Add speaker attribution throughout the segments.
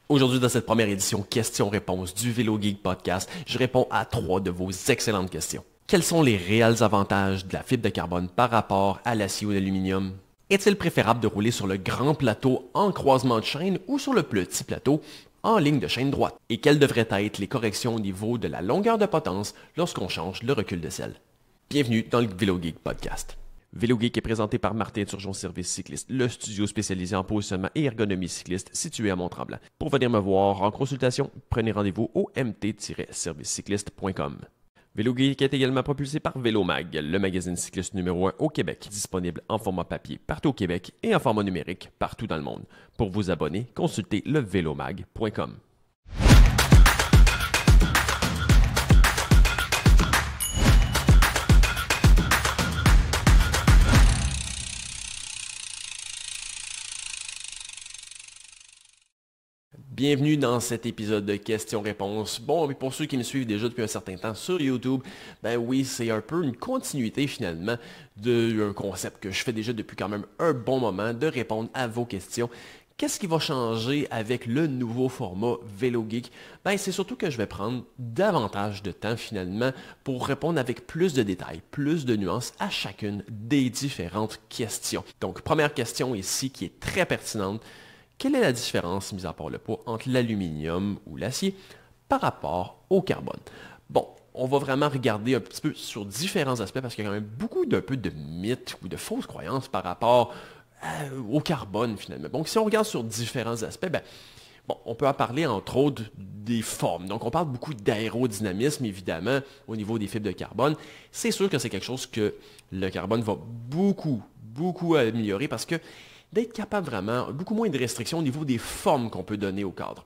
Speaker 1: Aujourd'hui, dans cette première édition questions-réponses du Vélo Geek Podcast, je réponds à 3 de vos excellentes questions. Quels sont les réels avantages de la fibre de carbone par rapport à l'acier ou l'aluminium? Est-il préférable de rouler sur le grand plateau en croisement de chaîne ou sur le petit plateau en ligne de chaîne droite? Et quelles devraient être les corrections au niveau de la longueur de potence lorsqu'on change le recul de selle? Bienvenue dans le Vélo Geek Podcast. Vélo Geek est présenté par Martin Turgeon Service Cycliste, le studio spécialisé en positionnement et ergonomie cycliste situé à Mont-Tremblant. Pour venir me voir en consultation, prenez rendez-vous au mt-servicecycliste.com. Vélo Geek est également propulsé par Vélomag, le magazine cycliste numéro 1 au Québec, disponible en format papier partout au Québec et en format numérique partout dans le monde. Pour vous abonner, consultez levélomag.com. Bienvenue dans cet épisode de questions-réponses. Bon, mais pour ceux qui me suivent déjà depuis un certain temps sur YouTube, ben oui, c'est un peu une continuité finalement d'un concept que je fais déjà depuis quand même un bon moment, de répondre à vos questions. Qu'est-ce qui va changer avec le nouveau format Vélo Geek? Ben, c'est surtout que je vais prendre davantage de temps finalement pour répondre avec plus de détails, plus de nuances à chacune des différentes questions. Donc, première question ici qui est très pertinente. Quelle est la différence, mis à part le poids, entre l'aluminium ou l'acier par rapport au carbone? Bon, on va vraiment regarder un petit peu sur différents aspects parce qu'il y a quand même beaucoup d'un peu de mythes ou de fausses croyances par rapport au carbone finalement. Donc, si on regarde sur différents aspects, bon, on peut en parler entre autres des formes. Donc, on parle beaucoup d'aérodynamisme, évidemment, au niveau des fibres de carbone. C'est sûr que c'est quelque chose que le carbone va beaucoup améliorer parce que d'être capable vraiment, beaucoup moins de restrictions au niveau des formes qu'on peut donner au cadre.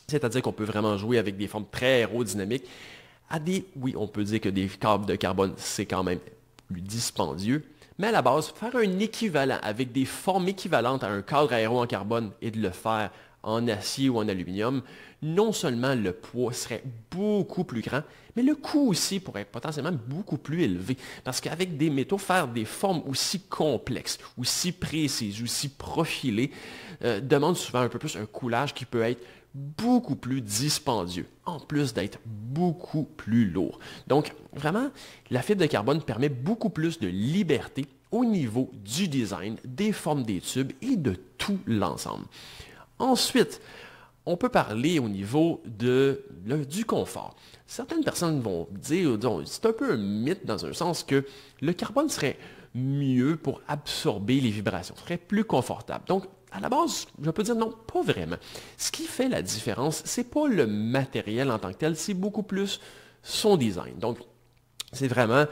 Speaker 1: C'est-à-dire qu'on peut vraiment jouer avec des formes très aérodynamiques oui, on peut dire que des câbles de carbone, c'est quand même plus dispendieux, mais à la base, faire un équivalent avec des formes équivalentes à un cadre aéro en carbone et de le faire en acier ou en aluminium, non seulement le poids serait beaucoup plus grand, mais le coût aussi pourrait être potentiellement beaucoup plus élevé. Parce qu'avec des métaux, faire des formes aussi complexes, aussi précises, aussi profilées, demande souvent un peu plus un coulage qui peut être beaucoup plus dispendieux, en plus d'être beaucoup plus lourd. Donc, vraiment, la fibre de carbone permet beaucoup plus de liberté au niveau du design, des formes des tubes et de tout l'ensemble. Ensuite, on peut parler au niveau du confort. Certaines personnes vont dire, c'est un peu un mythe dans un sens que le carbone serait mieux pour absorber les vibrations, serait plus confortable. Donc, à la base, je peux dire non, pas vraiment. Ce qui fait la différence, c'est pas le matériel en tant que tel, c'est beaucoup plus son design. Donc, c'est vraiment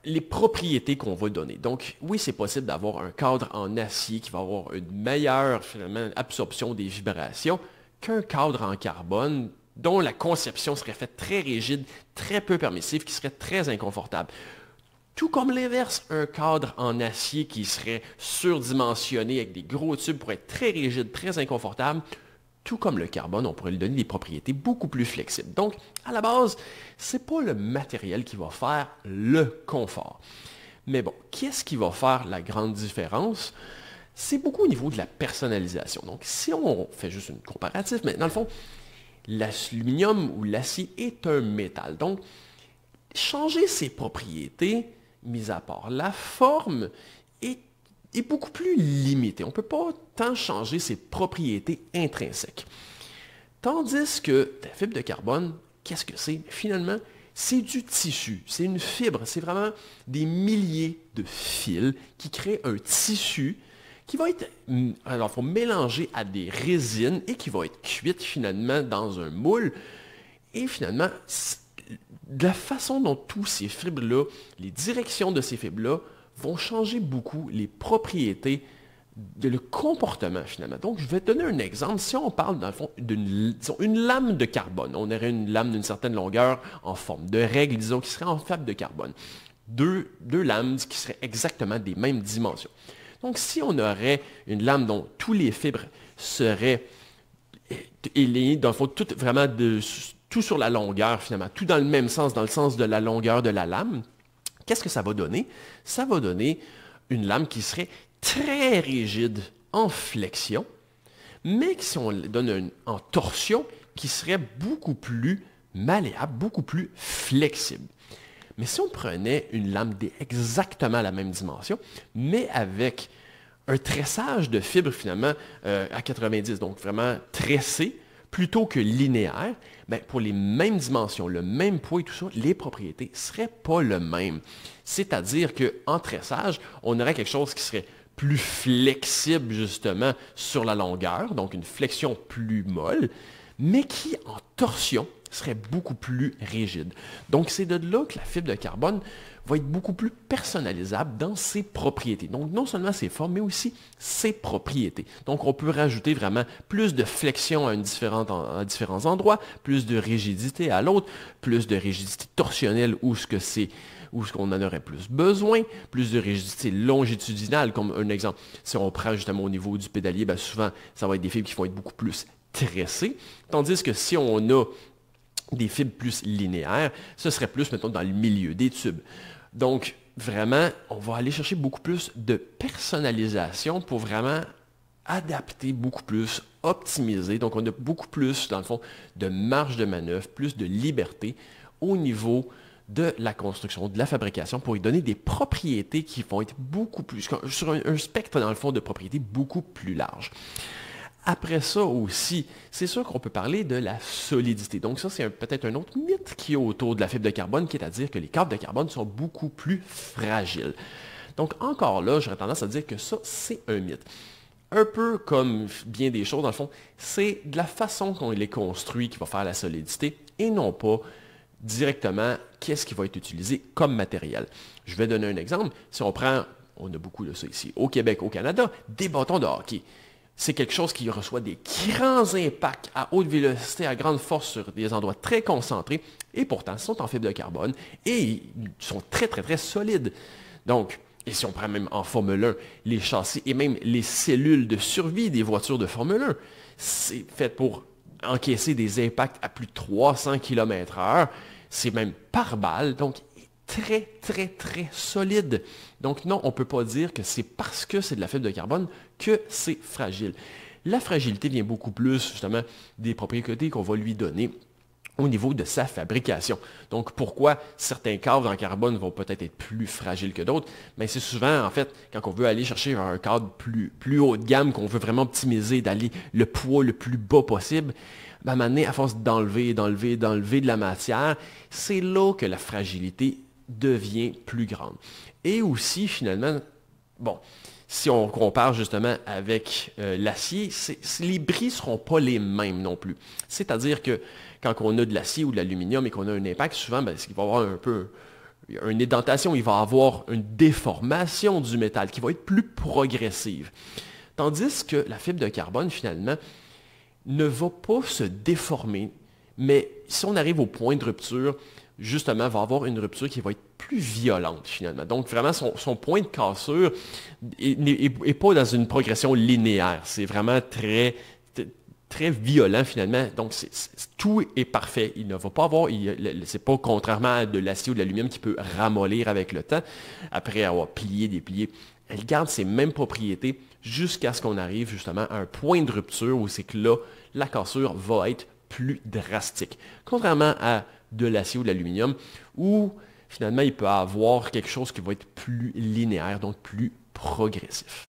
Speaker 1: les propriétés qu'on va donner. Donc, oui, c'est possible d'avoir un cadre en acier qui va avoir une meilleure, finalement, absorption des vibrations qu'un cadre en carbone dont la conception serait faite très rigide, très peu permissive, qui serait très inconfortable. Tout comme l'inverse, un cadre en acier qui serait surdimensionné avec des gros tubes pour être très rigide, très inconfortable, tout comme le carbone, on pourrait lui donner des propriétés beaucoup plus flexibles. Donc, à la base, ce n'est pas le matériel qui va faire le confort. Mais bon, qu'est-ce qui va faire la grande différence? C'est beaucoup au niveau de la personnalisation. Donc, si on fait juste une comparative, mais dans le fond, l'aluminium ou l'acier est un métal. Donc, changer ses propriétés, mis à part la forme, est beaucoup plus limité. On ne peut pas tant changer ses propriétés intrinsèques. Tandis que la fibre de carbone, qu'est-ce que c'est? Finalement, c'est du tissu, c'est une fibre, c'est vraiment des milliers de fils qui créent un tissu qui va être, alors, faut mélanger à des résines et qui va être cuite finalement dans un moule. Et finalement, de la façon dont tous ces fibres-là, les directions de ces fibres-là, vont changer beaucoup les propriétés le comportement finalement. Donc, je vais te donner un exemple. Si on parle dans le fond d'une lame de carbone, on aurait une lame d'une certaine longueur en forme de règle, disons, qui serait en fibre de carbone. Deux lames qui seraient exactement des mêmes dimensions. Donc, si on aurait une lame dont tous les fibres seraient alignées, dans le fond, tout sur la longueur finalement, tout dans le même sens, dans le sens de la longueur de la lame, qu'est-ce que ça va donner? Ça va donner une lame qui serait très rigide en flexion, mais si on le donne en torsion, qui serait beaucoup plus malléable, beaucoup plus flexible. Mais si on prenait une lame exactement la même dimension, mais avec un tressage de fibres finalement à 90, donc vraiment tressé, plutôt que linéaire, ben, pour les mêmes dimensions, le même poids et tout ça, les propriétés ne seraient pas les mêmes. C'est-à-dire qu'en tressage, on aurait quelque chose qui serait plus flexible justement sur la longueur, donc une flexion plus molle, mais qui en torsion serait beaucoup plus rigide. Donc c'est de là que la fibre de carbone va être beaucoup plus personnalisable dans ses propriétés. Donc non seulement ses formes, mais aussi ses propriétés. Donc on peut rajouter vraiment plus de flexion à différents endroits, plus de rigidité à l'autre, plus de rigidité torsionnelle où ce qu'on en aurait plus besoin, plus de rigidité longitudinale, comme un exemple. Si on prend justement au niveau du pédalier, ben souvent, ça va être des fibres qui vont être beaucoup plus tressées, tandis que si on a des fibres plus linéaires, ce serait plus, mettons, dans le milieu des tubes. Donc, vraiment, on va aller chercher beaucoup plus de personnalisation pour vraiment adapter beaucoup plus, optimiser. Donc, on a beaucoup plus, dans le fond, de marge de manœuvre, plus de liberté au niveau de la construction, de la fabrication, pour y donner des propriétés qui vont être beaucoup plus, sur un spectre, dans le fond, de propriétés beaucoup plus large. Après ça aussi, c'est sûr qu'on peut parler de la solidité. Donc ça, c'est peut-être un autre mythe qui est autour de la fibre de carbone, qui est à dire que les câbles de carbone sont beaucoup plus fragiles. Donc encore là, j'aurais tendance à dire que ça, c'est un mythe. Un peu comme bien des choses, dans le fond, c'est de la façon qu'on les construit qui va faire la solidité et non pas directement qu'est-ce qui va être utilisé comme matériel. Je vais donner un exemple. Si on prend, on a beaucoup de ça ici, au Québec, au Canada, des bâtons de hockey. C'est quelque chose qui reçoit des grands impacts à haute vélocité, à grande force sur des endroits très concentrés, et pourtant, ils sont en fibre de carbone et ils sont très, très, très solides. Donc, et si on prend même en Formule 1, les châssis et même les cellules de survie des voitures de Formule 1, c'est fait pour encaisser des impacts à plus de 300 km/h. C'est même par balle, donc très, très, très solide. Donc non, on ne peut pas dire que c'est parce que c'est de la fibre de carbone que c'est fragile. La fragilité vient beaucoup plus, justement, des propriétés qu'on va lui donner au niveau de sa fabrication. Donc, pourquoi certains cadres en carbone vont peut-être être plus fragiles que d'autres? Mais c'est souvent, en fait, quand on veut aller chercher un cadre plus haut de gamme, qu'on veut vraiment optimiser, d'aller le poids le plus bas possible, ben, maintenant, à force d'enlever de la matière, c'est là que la fragilité devient plus grande. Et aussi, finalement, bon, si on compare justement avec l'acier, les bris ne seront pas les mêmes non plus. C'est-à-dire que quand on a de l'acier ou de l'aluminium et qu'on a un impact, souvent, ben, il va y avoir un peu une édentation, il va y avoir une déformation du métal qui va être plus progressive. Tandis que la fibre de carbone, finalement, ne va pas se déformer, mais si on arrive au point de rupture, justement, va avoir une rupture qui va être plus violente, finalement. Donc, vraiment, son point de cassure n'est pas dans une progression linéaire. C'est vraiment très, très violent, finalement. Donc, tout est parfait. Il ne va pas avoir, c'est pas contrairement à de l'acier ou de l'aluminium qui peut ramollir avec le temps, après avoir plié, déplié. Elle garde ses mêmes propriétés jusqu'à ce qu'on arrive, justement, à un point de rupture où c'est que là, la cassure va être plus drastique. Contrairement à de l'acier ou de l'aluminium, où finalement il peut avoir quelque chose qui va être plus linéaire, donc plus progressif.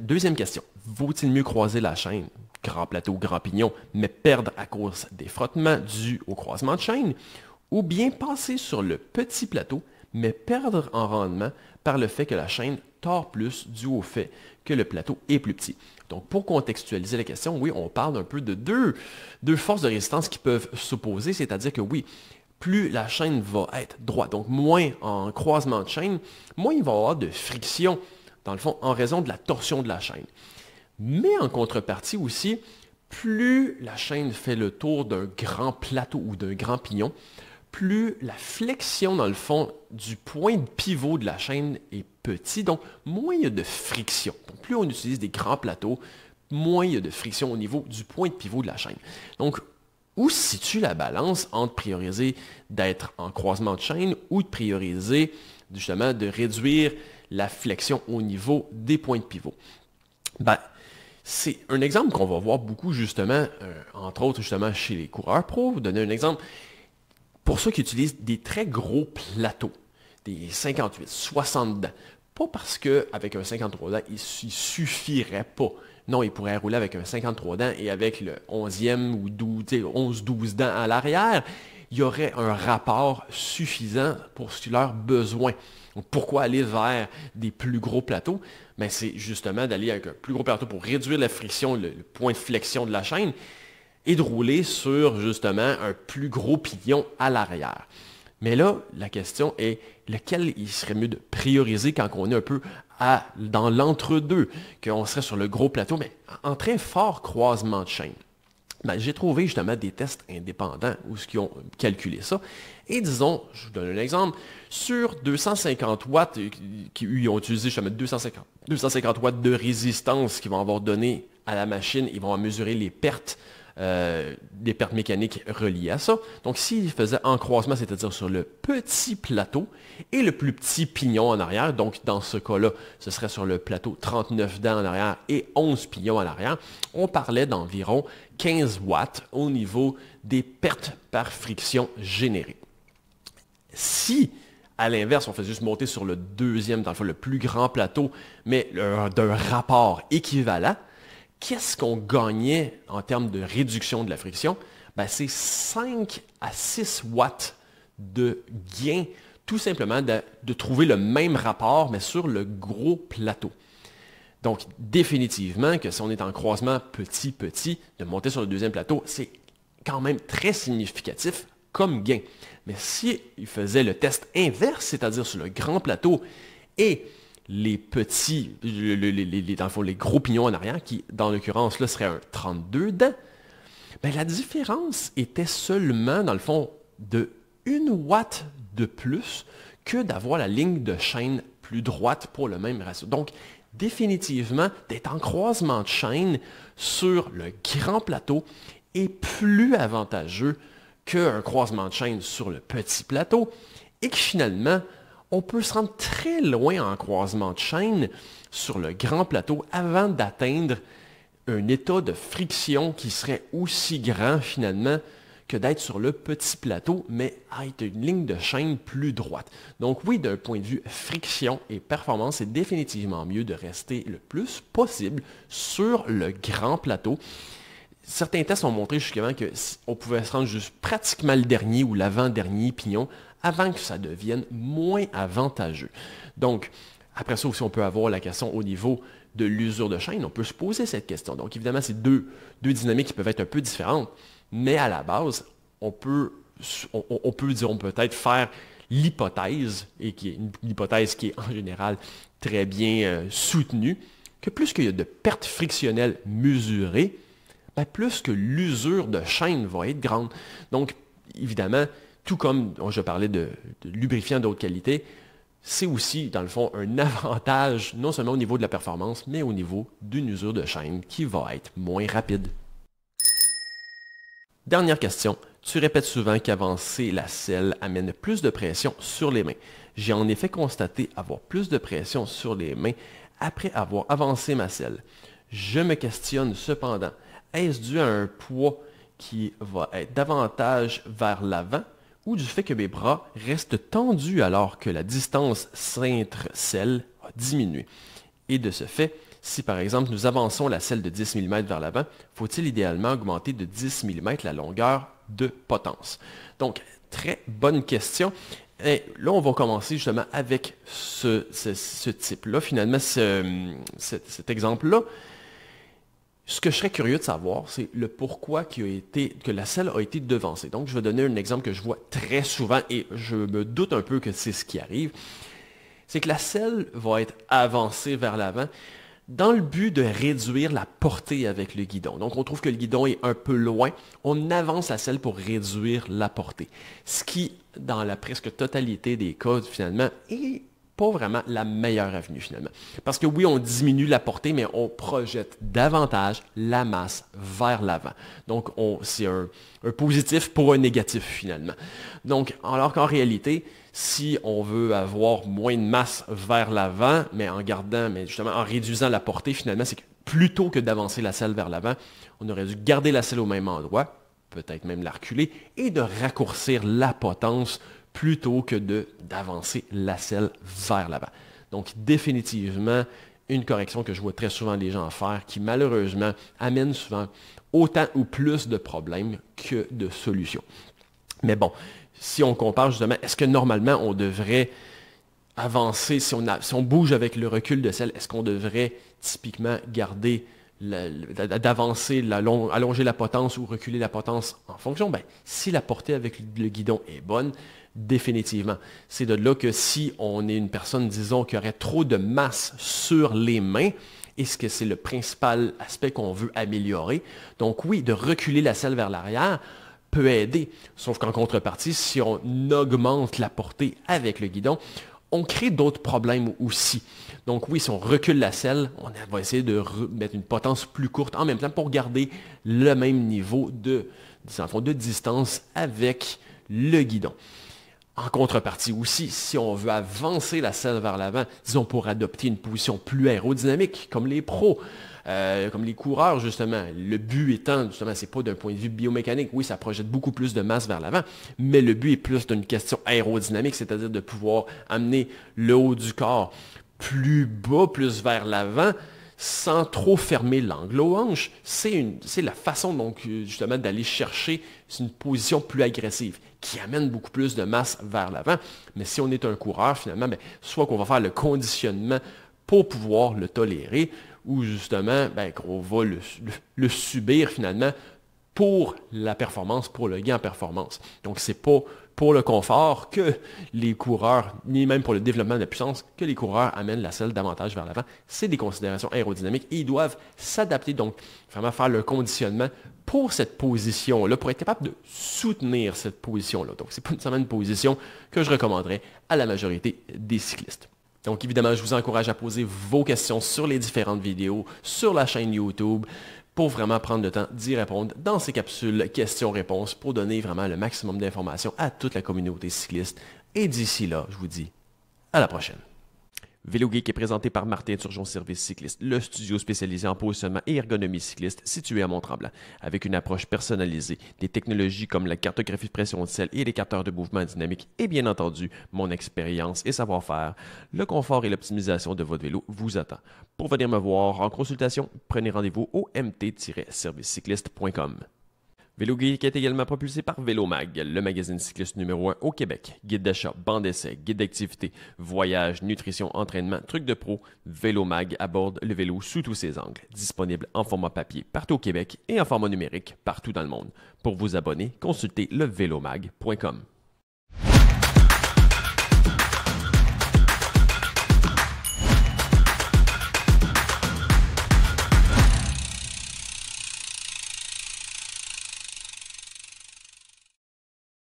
Speaker 1: Deuxième question. Vaut-il mieux croiser la chaîne, grand plateau, grand pignon, mais perdre à cause des frottements dus au croisement de chaîne, ou bien passer sur le petit plateau, mais perdre en rendement par le fait que la chaîne tord plus dû au fait que le plateau est plus petit. Donc, pour contextualiser la question, oui, on parle un peu de deux forces de résistance qui peuvent s'opposer, c'est-à-dire que oui, plus la chaîne va être droite, donc moins en croisement de chaîne, moins il va y avoir de friction, dans le fond, en raison de la torsion de la chaîne. Mais en contrepartie aussi, plus la chaîne fait le tour d'un grand plateau ou d'un grand pignon, plus la flexion, dans le fond, du point de pivot de la chaîne est petit, donc moins il y a de friction. Donc, plus on utilise des grands plateaux, moins il y a de friction au niveau du point de pivot de la chaîne. Donc, où se situe la balance entre prioriser d'être en croisement de chaîne ou de prioriser, justement, de réduire la flexion au niveau des points de pivot? Ben, C'est un exemple qu'on va voir beaucoup justement, entre autres justement chez les coureurs pro. Vous donner un exemple, pour ceux qui utilisent des très gros plateaux, des 58, 60 dents, pas parce qu'avec un 53 dents, il suffirait pas. Non, il pourrait rouler avec un 53 dents et avec le 11e ou 11-12 dents à l'arrière, il y aurait un rapport suffisant pour ce leurs besoins. Donc, pourquoi aller vers des plus gros plateaux? Ben, c'est justement d'aller avec un plus gros plateau pour réduire la friction, le point de flexion de la chaîne, et de rouler sur justement un plus gros pignon à l'arrière. Mais là, la question est lequel il serait mieux de prioriser quand on est un peu dans l'entre-deux, qu'on serait sur le gros plateau, mais en très fort croisement de chaîne. Ben, j'ai trouvé justement des tests indépendants où ils ont calculé ça. Et disons, je vous donne un exemple, sur 250 watts, ils ont utilisé justement 250 watts de résistance qu'ils vont avoir donné à la machine, ils vont mesurer les pertes mécaniques reliées à ça. Donc, s'ils faisaient en croisement, c'est-à-dire sur le petit plateau et le plus petit pignon en arrière, donc dans ce cas-là, ce serait sur le plateau 39 dents en arrière et 11 pignons en arrière, on parlait d'environ 15 watts au niveau des pertes par friction générées. Si, à l'inverse, on faisait juste monter sur le deuxième, dans le fond, le plus grand plateau, mais d'un rapport équivalent, qu'est-ce qu'on gagnait en termes de réduction de la friction? Ben, c'est 5 à 6 watts de gain, tout simplement de trouver le même rapport, mais sur le gros plateau. Donc, définitivement, que si on est en croisement petit, de monter sur le deuxième plateau, c'est quand même très significatif comme gain. Mais si il faisait le test inverse, c'est-à-dire sur le grand plateau et les petits, dans le fond, les gros pignons en arrière, qui, dans l'occurrence, là, serait un 32 dents, ben, la différence était seulement, dans le fond, de 1 watt de plus que d'avoir la ligne de chaîne plus droite pour le même ratio. Donc, définitivement, d'être en croisement de chaîne sur le grand plateau est plus avantageux qu'un croisement de chaîne sur le petit plateau et que finalement, on peut se rendre très loin en croisement de chaîne sur le grand plateau avant d'atteindre un état de friction qui serait aussi grand finalement que d'être sur le petit plateau, mais être une ligne de chaîne plus droite. Donc oui, d'un point de vue friction et performance, c'est définitivement mieux de rester le plus possible sur le grand plateau. Certains tests ont montré justement qu'on pouvait se rendre juste pratiquement le dernier ou l'avant-dernier pignon avant que ça devienne moins avantageux. Donc, après ça aussi, on peut avoir la question au niveau de l'usure de chaîne. On peut se poser cette question. Donc, évidemment, c'est deux dynamiques qui peuvent être un peu différentes, mais à la base, on peut disons, peut-être faire l'hypothèse, et qui est une hypothèse qui est en général très bien soutenue, que plus qu'il y a de pertes frictionnelles mesurées, ben plus que l'usure de chaîne va être grande. Donc, évidemment, tout comme je parlais de lubrifiants d'autres qualités, c'est aussi, dans le fond, un avantage, non seulement au niveau de la performance, mais au niveau d'une usure de chaîne qui va être moins rapide. Dernière question. Tu répètes souvent qu'avancer la selle amène plus de pression sur les mains. J'ai en effet constaté avoir plus de pression sur les mains après avoir avancé ma selle. Je me questionne cependant, est-ce dû à un poids qui va être davantage vers l'avant ou du fait que mes bras restent tendus alors que la distance cintre-selle a diminué? Et de ce fait, si par exemple nous avançons la selle de 10 mm vers l'avant, faut-il idéalement augmenter de 10 mm la longueur de potence? Donc, très bonne question. Et là, on va commencer justement avec ce type-là, finalement, cet exemple-là. Ce que je serais curieux de savoir, c'est le pourquoi que la selle a été devancée. Donc, je vais donner un exemple que je vois très souvent et je me doute un peu que c'est ce qui arrive. C'est que la selle va être avancée vers l'avant dans le but de réduire la portée avec le guidon. Donc, on trouve que le guidon est un peu loin. On avance la selle pour réduire la portée. Ce qui, dans la presque totalité des cas, finalement, est pas vraiment la meilleure avenue finalement. Parce que oui, on diminue la portée, mais on projette davantage la masse vers l'avant. Donc, c'est un positif pour un négatif finalement. Donc, alors qu'en réalité, si on veut avoir moins de masse vers l'avant, mais justement en réduisant la portée, finalement, c'est que plutôt que d'avancer la selle vers l'avant, on aurait dû garder la selle au même endroit, peut-être même la reculer, et de raccourcir la potence plutôt que d'avancer la selle vers l'avant. Donc définitivement, une correction que je vois très souvent les gens faire qui malheureusement amène souvent autant ou plus de problèmes que de solutions. Mais bon, si on compare justement, est-ce que normalement on devrait avancer, si on bouge avec le recul de selle, est-ce qu'on devrait typiquement garder d'avancer, allonger la potence ou reculer la potence en fonction? Ben, si la portée avec le guidon est bonne, définitivement. C'est de là que si on est une personne, disons, qui aurait trop de masse sur les mains, est-ce que c'est le principal aspect qu'on veut améliorer? Donc oui, de reculer la selle vers l'arrière peut aider, sauf qu'en contrepartie, si on augmente la portée avec le guidon, on crée d'autres problèmes aussi. Donc oui, si on recule la selle, on va essayer de mettre une potence plus courte en même temps pour garder le même niveau de distance avec le guidon. En contrepartie aussi, si on veut avancer la selle vers l'avant, disons pour adopter une position plus aérodynamique, comme les pros, comme les coureurs justement, le but étant, justement, c'est pas d'un point de vue biomécanique, oui, ça projette beaucoup plus de masse vers l'avant, mais le but est plus d'une question aérodynamique, c'est-à-dire de pouvoir amener le haut du corps plus bas, plus vers l'avant, sans trop fermer l'angle aux hanches. C'est la façon donc justement d'aller chercher une position plus agressive, qui amène beaucoup plus de masse vers l'avant. Mais si on est un coureur, finalement, ben, soit qu'on va faire le conditionnement pour pouvoir le tolérer, ou justement ben, qu'on va le subir finalement pour la performance, pour le gain en performance. Donc c'est pas pour le confort que les coureurs, ni même pour le développement de la puissance, que les coureurs amènent la selle davantage vers l'avant. C'est des considérations aérodynamiques et ils doivent s'adapter, donc vraiment faire le conditionnement pour cette position-là, pour être capable de soutenir cette position-là. Donc c'est pas nécessairement une position que je recommanderais à la majorité des cyclistes. Donc évidemment, je vous encourage à poser vos questions sur les différentes vidéos, sur la chaîne YouTube, pour vraiment prendre le temps d'y répondre dans ces capsules questions-réponses pour donner vraiment le maximum d'informations à toute la communauté cycliste. Et d'ici là, je vous dis à la prochaine. Vélo Geek est présenté par Martin Turgeon Service Cycliste, le studio spécialisé en positionnement et ergonomie cycliste situé à Mont-Tremblant. Avec une approche personnalisée, des technologies comme la cartographie de pression de selle et les capteurs de mouvement dynamique et bien entendu, mon expérience et savoir-faire, le confort et l'optimisation de votre vélo vous attend. Pour venir me voir en consultation, prenez rendez-vous au mt-servicecycliste.com. Vélo Geek est également propulsé par Vélomag, le magazine cycliste numéro 1 au Québec. Guide d'achat, banc d'essai, guide d'activité, voyage, nutrition, entraînement, trucs de pro, Vélomag aborde le vélo sous tous ses angles. Disponible en format papier partout au Québec et en format numérique partout dans le monde. Pour vous abonner, consultez levélomag.com.